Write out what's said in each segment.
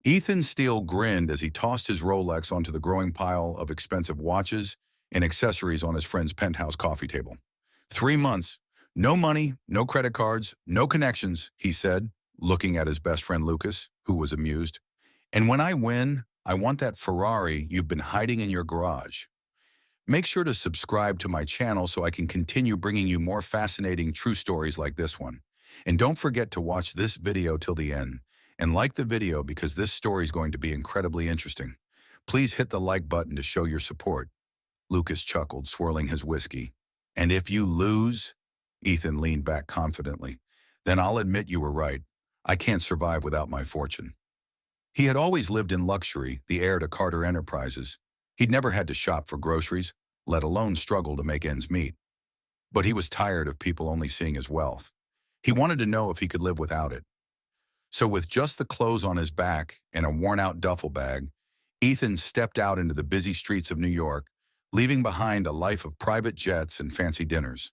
Ethan Steele grinned as he tossed his Rolex onto the growing pile of expensive watches and accessories on his friend's penthouse coffee table. 3 months, no money, no credit cards, no connections, he said, looking at his best friend Lucas, who was amused. And when I win, I want that Ferrari you've been hiding in your garage. Make sure to subscribe to my channel so I can continue bringing you more fascinating true stories like this one. And don't forget to watch this video till the end. And like the video because this story is going to be incredibly interesting. Please hit the like button to show your support. Lucas chuckled, swirling his whiskey. And if you lose, Ethan leaned back confidently, then I'll admit you were right. I can't survive without my fortune. He had always lived in luxury, the heir to Carter Enterprises. He'd never had to shop for groceries, let alone struggle to make ends meet. But he was tired of people only seeing his wealth. He wanted to know if he could live without it. So with just the clothes on his back and a worn-out duffel bag, Ethan stepped out into the busy streets of New York, leaving behind a life of private jets and fancy dinners.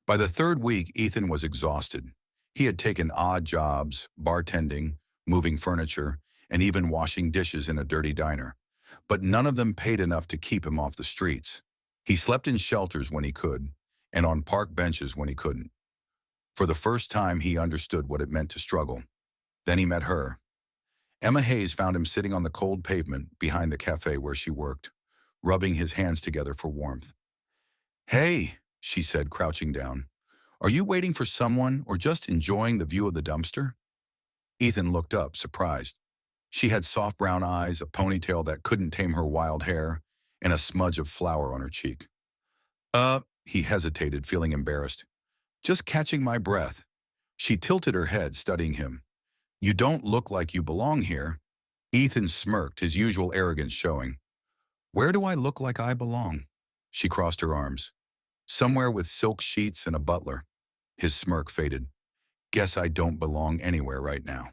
By the third week, Ethan was exhausted. He had taken odd jobs, bartending, moving furniture, and even washing dishes in a dirty diner. But none of them paid enough to keep him off the streets. He slept in shelters when he could, and on park benches when he couldn't. For the first time, he understood what it meant to struggle. Then he met her. Emma Hayes found him sitting on the cold pavement behind the cafe where she worked, rubbing his hands together for warmth. "Hey," she said, crouching down. "Are you waiting for someone or just enjoying the view of the dumpster?" Ethan looked up, surprised. She had soft brown eyes, a ponytail that couldn't tame her wild hair, and a smudge of flour on her cheek. He hesitated, feeling embarrassed. "Just catching my breath." She tilted her head, studying him. "You don't look like you belong here." Ethan smirked, his usual arrogance showing. "Where do I look like I belong?" She crossed her arms. "Somewhere with silk sheets and a butler." His smirk faded. "Guess I don't belong anywhere right now."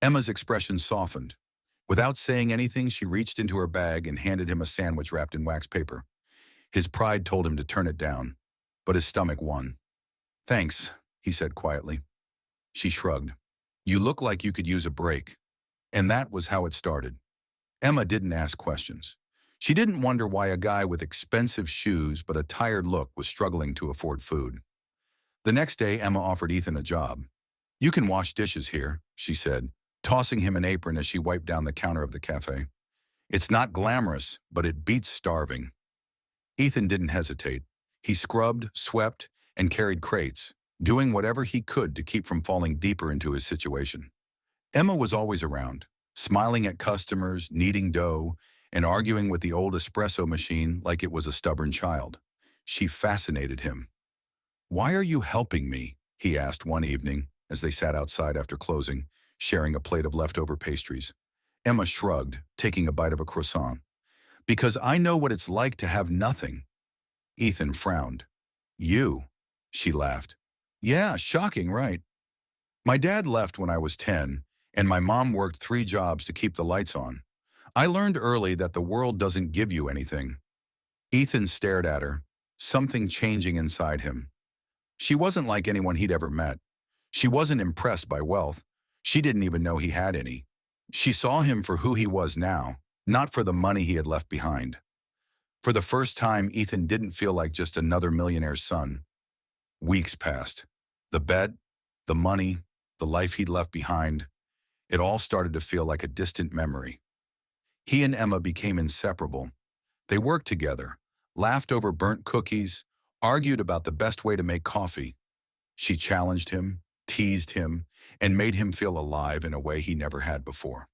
Emma's expression softened. Without saying anything, she reached into her bag and handed him a sandwich wrapped in wax paper. His pride told him to turn it down, but his stomach won. "Thanks," he said quietly. She shrugged. "You look like you could use a break." And that was how it started. Emma didn't ask questions. She didn't wonder why a guy with expensive shoes but a tired look was struggling to afford food. The next day, Emma offered Ethan a job. "You can wash dishes here," she said, tossing him an apron as she wiped down the counter of the cafe. "It's not glamorous, but it beats starving." Ethan didn't hesitate. He scrubbed, swept, and carried crates, doing whatever he could to keep from falling deeper into his situation. Emma was always around, smiling at customers, kneading dough, and arguing with the old espresso machine like it was a stubborn child. She fascinated him. "Why are you helping me?" he asked one evening as they sat outside after closing, sharing a plate of leftover pastries. Emma shrugged, taking a bite of a croissant. "Because I know what it's like to have nothing." Ethan frowned. "You?" She laughed. "Yeah, shocking, right? My dad left when I was 10, and my mom worked 3 jobs to keep the lights on. I learned early that the world doesn't give you anything." Ethan stared at her, something changing inside him. She wasn't like anyone he'd ever met. She wasn't impressed by wealth. She didn't even know he had any. She saw him for who he was now, not for the money he had left behind. For the first time, Ethan didn't feel like just another millionaire's son. Weeks passed. The bet, the money, the life he'd left behind, it all started to feel like a distant memory. He and Emma became inseparable. They worked together, laughed over burnt cookies, argued about the best way to make coffee. She challenged him, teased him, and made him feel alive in a way he never had before.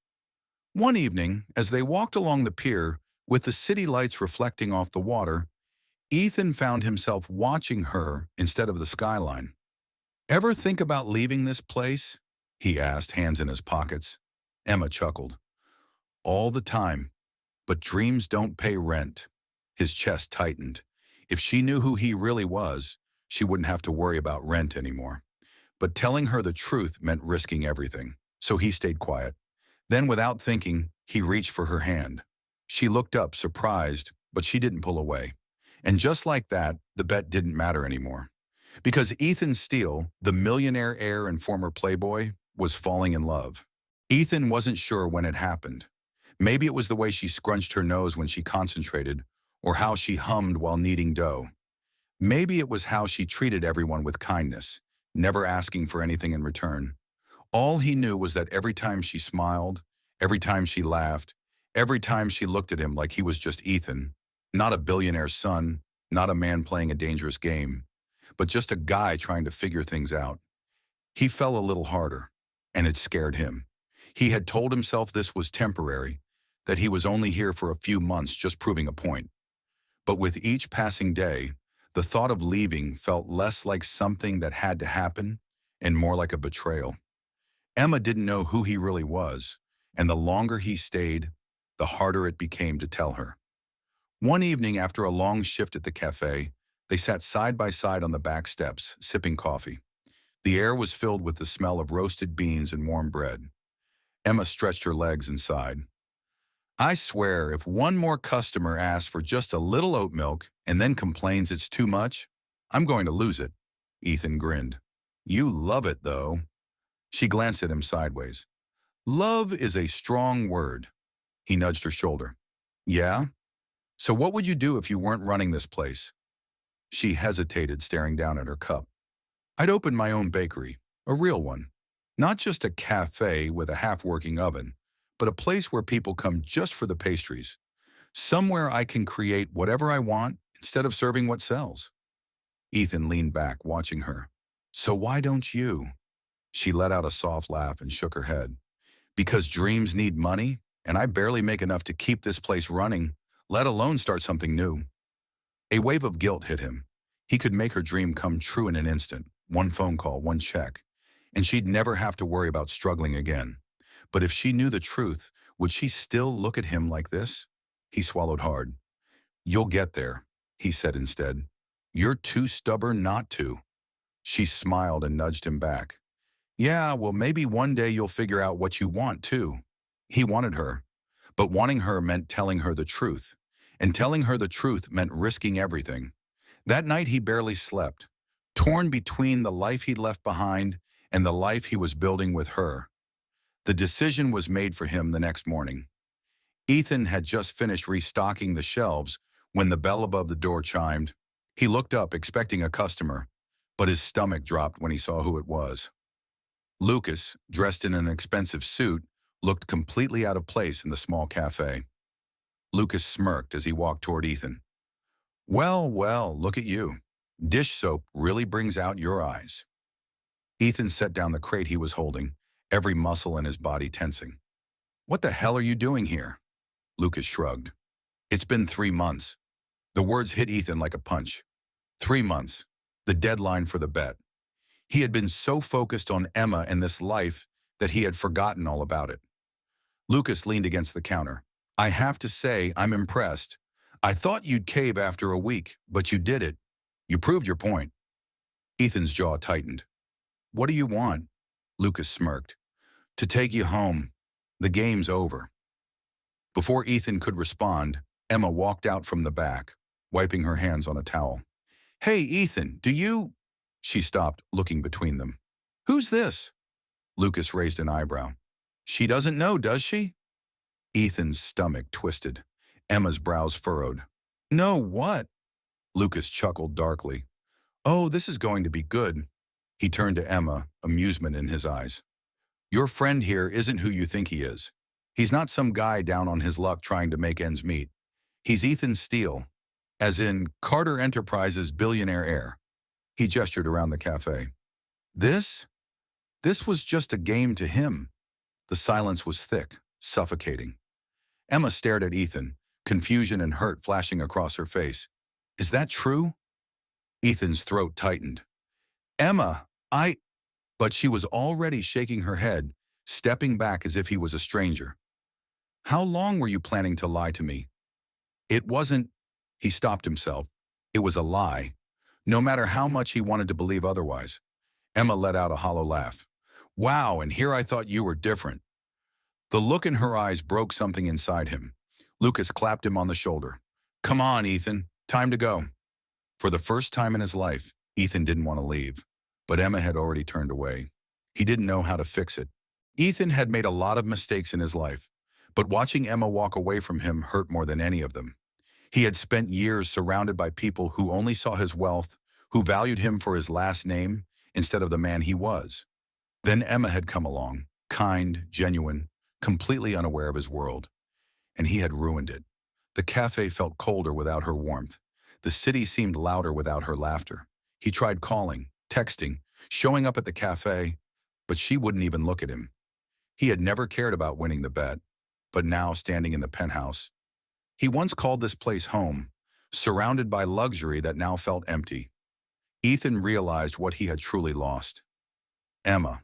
One evening, as they walked along the pier, with the city lights reflecting off the water, Ethan found himself watching her instead of the skyline. "Ever think about leaving this place?" he asked, hands in his pockets. Emma chuckled. "All the time. But dreams don't pay rent." His chest tightened. If she knew who he really was, she wouldn't have to worry about rent anymore. But telling her the truth meant risking everything, so he stayed quiet. Then, without thinking, he reached for her hand. She looked up, surprised, but she didn't pull away. And just like that, the bet didn't matter anymore. Because Ethan Steele, the millionaire heir and former playboy, was falling in love. Ethan wasn't sure when it happened. Maybe it was the way she scrunched her nose when she concentrated, or how she hummed while kneading dough. Maybe it was how she treated everyone with kindness, never asking for anything in return. All he knew was that every time she smiled, every time she laughed, every time she looked at him like he was just Ethan, not a billionaire's son, not a man playing a dangerous game, but just a guy trying to figure things out. He fell a little harder, and it scared him. He had told himself this was temporary, that he was only here for a few months just proving a point. But with each passing day, the thought of leaving felt less like something that had to happen and more like a betrayal. Emma didn't know who he really was, and the longer he stayed, the harder it became to tell her. One evening after a long shift at the cafe, they sat side by side on the back steps, sipping coffee. The air was filled with the smell of roasted beans and warm bread. Emma stretched her legs and sighed. I swear, if one more customer asks for just a little oat milk and then complains it's too much, I'm going to lose it. Ethan grinned. You love it, though. She glanced at him sideways. Love is a strong word. He nudged her shoulder. Yeah? So what would you do if you weren't running this place? She hesitated, staring down at her cup. I'd open my own bakery, a real one. Not just a cafe with a half-working oven, but a place where people come just for the pastries. Somewhere I can create whatever I want instead of serving what sells. Ethan leaned back, watching her. So why don't you? She let out a soft laugh and shook her head. Because dreams need money, and I barely make enough to keep this place running, let alone start something new. A wave of guilt hit him. He could make her dream come true in an instant. One phone call, one check. And she'd never have to worry about struggling again. But if she knew the truth, would she still look at him like this? He swallowed hard. You'll get there, he said instead. You're too stubborn not to. She smiled and nudged him back. Yeah, well, maybe one day you'll figure out what you want too. He wanted her, but wanting her meant telling her the truth. And telling her the truth meant risking everything. That night he barely slept, torn between the life he'd left behind and the life he was building with her. The decision was made for him the next morning. Ethan had just finished restocking the shelves when the bell above the door chimed. He looked up, expecting a customer, but his stomach dropped when he saw who it was. Lucas, dressed in an expensive suit, looked completely out of place in the small cafe. Lucas smirked as he walked toward Ethan. Well, well, look at you. Dish soap really brings out your eyes. Ethan set down the crate he was holding, every muscle in his body tensing. What the hell are you doing here? Lucas shrugged. It's been 3 months. The words hit Ethan like a punch. 3 months, the deadline for the bet. He had been so focused on Emma and this life that he had forgotten all about it. Lucas leaned against the counter. I have to say, I'm impressed. I thought you'd cave after a week, but you did it. You proved your point. Ethan's jaw tightened. What do you want? Lucas smirked. To take you home. The game's over. Before Ethan could respond, Emma walked out from the back, wiping her hands on a towel. Hey, Ethan, do you... She stopped, looking between them. Who's this? Lucas raised an eyebrow. She doesn't know, does she? Ethan's stomach twisted. Emma's brows furrowed. No, what? Lucas chuckled darkly. Oh, this is going to be good. He turned to Emma, amusement in his eyes. Your friend here isn't who you think he is. He's not some guy down on his luck trying to make ends meet. He's Ethan Steele, as in Carter Enterprises' billionaire heir. He gestured around the cafe. This was just a game to him. The silence was thick, suffocating. Emma stared at Ethan, confusion and hurt flashing across her face. Is that true? Ethan's throat tightened. Emma, But she was already shaking her head, stepping back as if he was a stranger. How long were you planning to lie to me? It wasn't... He stopped himself. It was a lie, no matter how much he wanted to believe otherwise. Emma let out a hollow laugh. Wow, and here I thought you were different. The look in her eyes broke something inside him. Lucas clapped him on the shoulder. Come on, Ethan, time to go. For the first time in his life, Ethan didn't want to leave, but Emma had already turned away. He didn't know how to fix it. Ethan had made a lot of mistakes in his life, but watching Emma walk away from him hurt more than any of them. He had spent years surrounded by people who only saw his wealth, who valued him for his last name instead of the man he was. Then Emma had come along, kind, genuine, completely unaware of his world, and he had ruined it. The cafe felt colder without her warmth. The city seemed louder without her laughter. He tried calling, texting, showing up at the cafe, but she wouldn't even look at him. He had never cared about winning the bet, but now standing in the penthouse. He once called this place home, surrounded by luxury that now felt empty. Ethan realized what he had truly lost. Emma.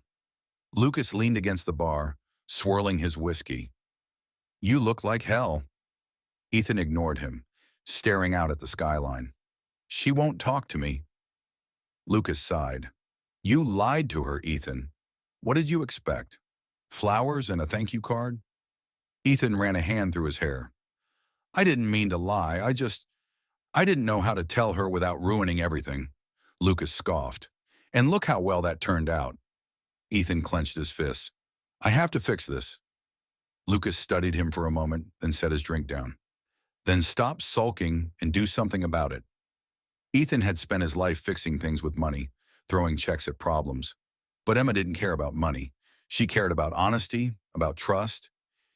Lucas leaned against the bar, swirling his whiskey. "You look like hell." Ethan ignored him, staring out at the skyline. "She won't talk to me." Lucas sighed. "You lied to her, Ethan. What did you expect? Flowers and a thank you card?" Ethan ran a hand through his hair. "I didn't mean to lie. I didn't know how to tell her without ruining everything." Lucas scoffed. "And look how well that turned out." Ethan clenched his fists. "I have to fix this." Lucas studied him for a moment, then set his drink down. "Then stop sulking and do something about it." Ethan had spent his life fixing things with money, throwing checks at problems. But Emma didn't care about money. She cared about honesty, about trust.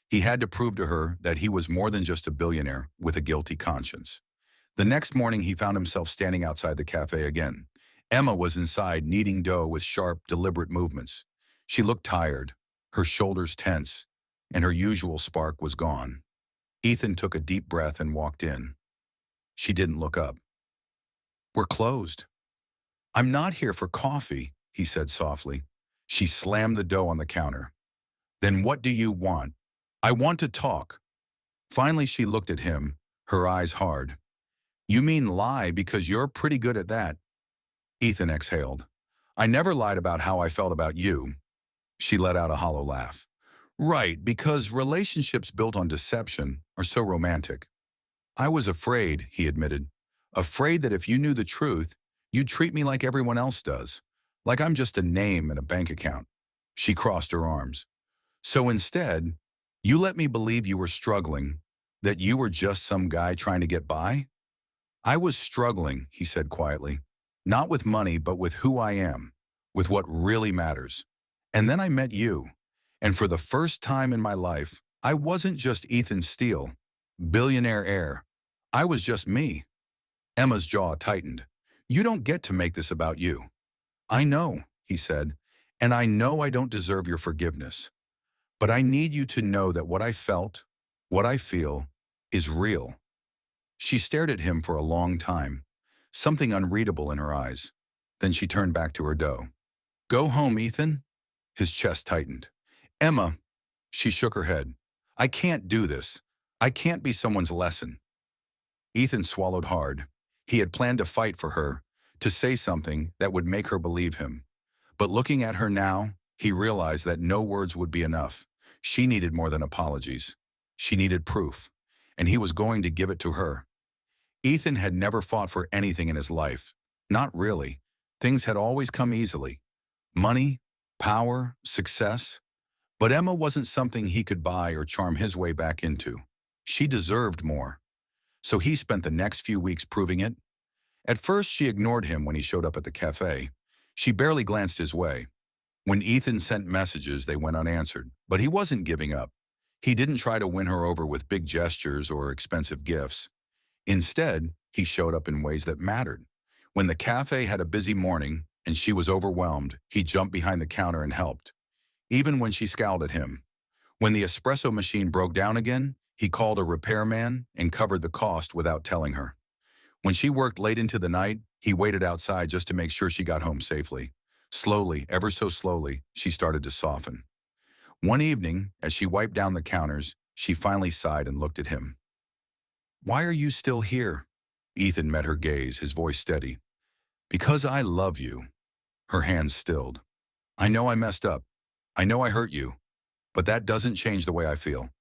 He had to prove to her that he was more than just a billionaire with a guilty conscience. The next morning, he found himself standing outside the cafe again. Emma was inside, kneading dough with sharp, deliberate movements. She looked tired, her shoulders tense, and her usual spark was gone. Ethan took a deep breath and walked in. She didn't look up. "We're closed." "I'm not here for coffee," he said softly. She slammed the dough on the counter. "Then what do you want?" "I want to talk." Finally, she looked at him, her eyes hard. "You mean lie because you're pretty good at that." Ethan exhaled. "I never lied about how I felt about you." She let out a hollow laugh. "Right, because relationships built on deception are so romantic." "I was afraid," he admitted. "Afraid that if you knew the truth, you'd treat me like everyone else does. Like I'm just a name in a bank account." She crossed her arms. "So instead, you let me believe you were struggling, that you were just some guy trying to get by?" "I was struggling," he said quietly. "Not with money, but with who I am, with what really matters. And then I met you. And for the first time in my life, I wasn't just Ethan Steele, billionaire heir. I was just me." Emma's jaw tightened. "You don't get to make this about you." "I know," he said, "and I know I don't deserve your forgiveness. But I need you to know that what I felt, what I feel, is real." She stared at him for a long time, something unreadable in her eyes. Then she turned back to her dough. "Go home, Ethan." His chest tightened. "Emma," she shook her head. "I can't do this. I can't be someone's lesson." Ethan swallowed hard. He had planned to fight for her, to say something that would make her believe him. But looking at her now, he realized that no words would be enough. She needed more than apologies. She needed proof, and he was going to give it to her. Ethan had never fought for anything in his life. Not really. Things had always come easily. Money, power, success. But Emma wasn't something he could buy or charm his way back into. She deserved more. So he spent the next few weeks proving it. At first, she ignored him when he showed up at the cafe. She barely glanced his way. When Ethan sent messages, they went unanswered. But he wasn't giving up. He didn't try to win her over with big gestures or expensive gifts. Instead, he showed up in ways that mattered. When the cafe had a busy morning and she was overwhelmed, he jumped behind the counter and helped, even when she scowled at him. When the espresso machine broke down again, he called a repairman and covered the cost without telling her. When she worked late into the night, he waited outside just to make sure she got home safely. Slowly, ever so slowly, she started to soften. One evening, as she wiped down the counters, she finally sighed and looked at him. "Why are you still here?" Ethan met her gaze, his voice steady. "Because I love you." Her hands stilled. "I know I messed up. I know I hurt you. But that doesn't change the way I feel."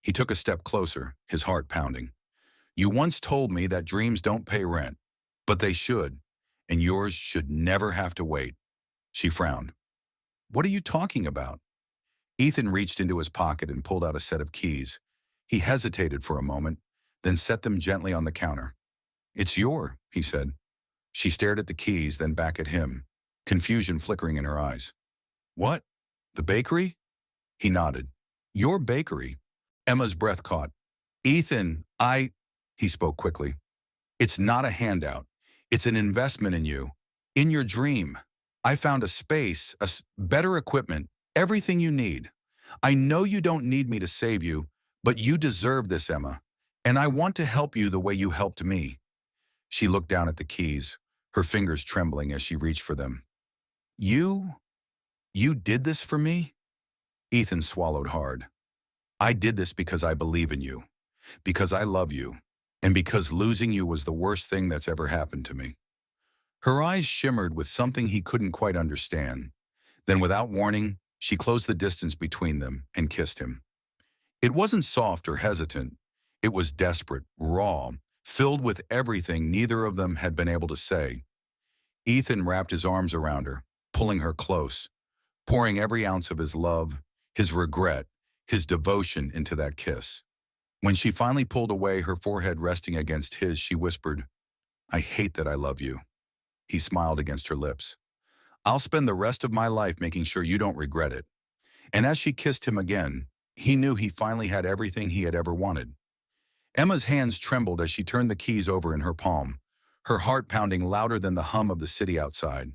He took a step closer, his heart pounding. "You once told me that dreams don't pay rent, but they should, and yours should never have to wait." She frowned. "What are you talking about?" Ethan reached into his pocket and pulled out a set of keys. He hesitated for a moment, then set them gently on the counter. "It's he said. She stared at the keys, then back at him, confusion flickering in her eyes. "What? The bakery?" He nodded. "Your bakery?" Emma's breath caught. "Ethan, he spoke quickly. "It's not a handout. It's an investment in you. In your dream. I found a space, better equipment, everything you need. I know you don't need me to save you, but you deserve this, Emma. And I want to help you the way you helped me." She looked down at the keys, her fingers trembling as she reached for them. You did this for me?" Ethan swallowed hard. "I did this because I believe in you, because I love you, and because losing you was the worst thing that's ever happened to me." Her eyes shimmered with something he couldn't quite understand. Then without warning, she closed the distance between them and kissed him. It wasn't soft or hesitant. It was desperate, raw, filled with everything neither of them had been able to say. Ethan wrapped his arms around her, pulling her close, pouring every ounce of his love, his regret, his devotion into that kiss. When she finally pulled away, her forehead resting against his, she whispered, "I hate that I love you." He smiled against her lips. "I'll spend the rest of my life making sure you don't regret it." And as she kissed him again, he knew he finally had everything he had ever wanted. Emma's hands trembled as she turned the keys over in her palm, her heart pounding louder than the hum of the city outside.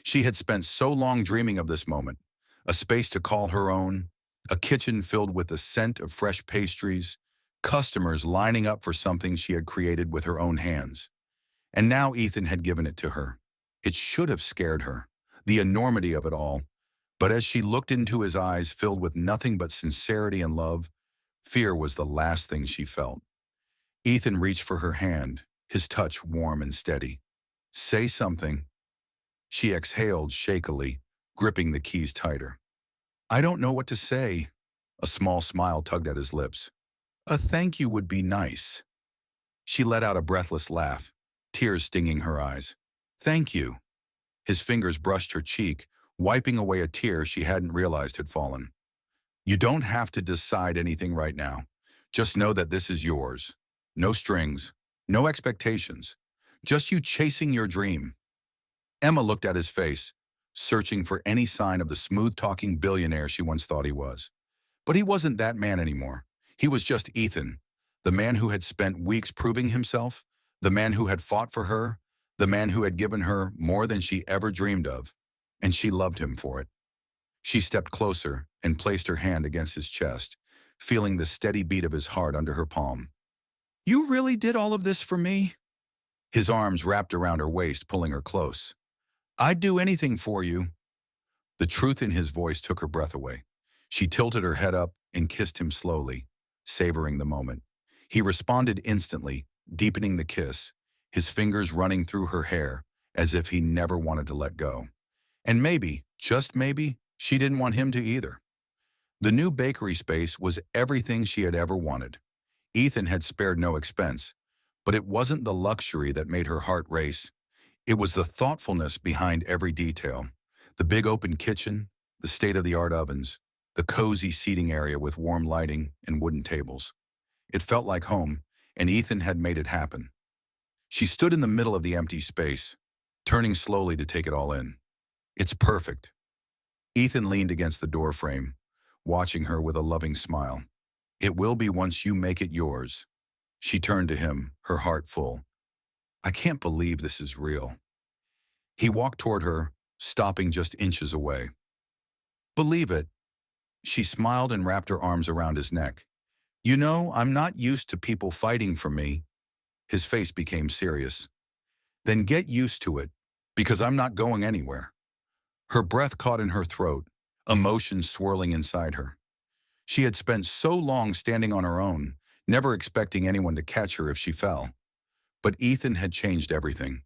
She had spent so long dreaming of this moment, a space to call her own, a kitchen filled with the scent of fresh pastries, customers lining up for something she had created with her own hands. And now Ethan had given it to her. It should have scared her, the enormity of it all. But as she looked into his eyes filled with nothing but sincerity and love, fear was the last thing she felt. Ethan reached for her hand, his touch warm and steady. "Say something." She exhaled shakily, gripping the keys tighter. "I don't know what to say." A small smile tugged at his lips. "A thank you would be nice." She let out a breathless laugh, tears stinging her eyes. "Thank you." His fingers brushed her cheek, wiping away a tear she hadn't realized had fallen. "You don't have to decide anything right now. Just know that this is yours. No strings, no expectations. Just you chasing your dream." Emma looked at his face, searching for any sign of the smooth-talking billionaire she once thought he was. But he wasn't that man anymore. He was just Ethan, the man who had spent weeks proving himself, the man who had fought for her, the man who had given her more than she ever dreamed of, and she loved him for it. She stepped closer and placed her hand against his chest, feeling the steady beat of his heart under her palm. "You really did all of this for me?" His arms wrapped around her waist, pulling her close. "I'd do anything for you." The truth in his voice took her breath away. She tilted her head up and kissed him slowly, savoring the moment. He responded instantly, deepening the kiss, his fingers running through her hair as if he never wanted to let go. And maybe, just maybe, she didn't want him to either. The new bakery space was everything she had ever wanted. Ethan had spared no expense, but it wasn't the luxury that made her heart race. It was the thoughtfulness behind every detail. The big open kitchen, the state-of-the-art ovens, the cozy seating area with warm lighting and wooden tables. It felt like home, and Ethan had made it happen. She stood in the middle of the empty space, turning slowly to take it all in. "It's perfect." Ethan leaned against the doorframe, watching her with a loving smile. "It will be once you make it yours." She turned to him, her heart full. "I can't believe this is real." He walked toward her, stopping just inches away. "Believe it." She smiled and wrapped her arms around his neck. "You know, I'm not used to people fighting for me." His face became serious. "Then get used to it, because I'm not going anywhere." Her breath caught in her throat, emotions swirling inside her. She had spent so long standing on her own, never expecting anyone to catch her if she fell. But Ethan had changed everything,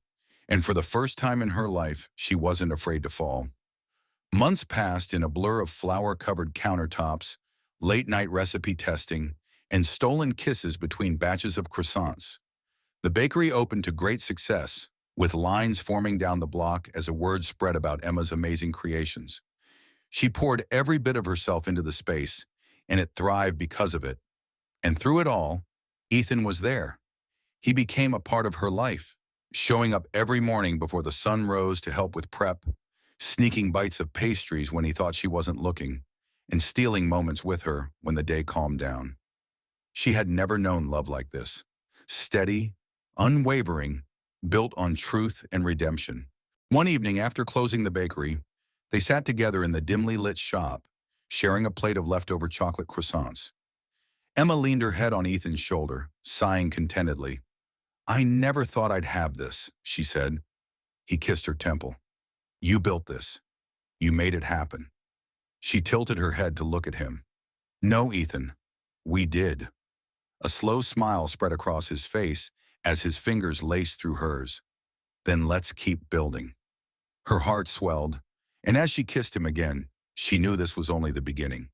and for the first time in her life, she wasn't afraid to fall. Months passed in a blur of flour-covered countertops, late-night recipe testing, and stolen kisses between batches of croissants. The bakery opened to great success, with lines forming down the block as a word spread about Emma's amazing creations. She poured every bit of herself into the space, and it thrived because of it. And through it all, Ethan was there. He became a part of her life, showing up every morning before the sun rose to help with prep, sneaking bites of pastries when he thought she wasn't looking, and stealing moments with her when the day calmed down. She had never known love like this. Steady, unwavering, built on truth and redemption. One evening after closing the bakery, they sat together in the dimly lit shop, sharing a plate of leftover chocolate croissants. Emma leaned her head on Ethan's shoulder, sighing contentedly. "I never thought I'd have this," she said. He kissed her temple. "You built this. You made it happen." She tilted her head to look at him. "No, Ethan, we did." A slow smile spread across his face as his fingers laced through hers. "Then let's keep building." Her heart swelled, and as she kissed him again, she knew this was only the beginning.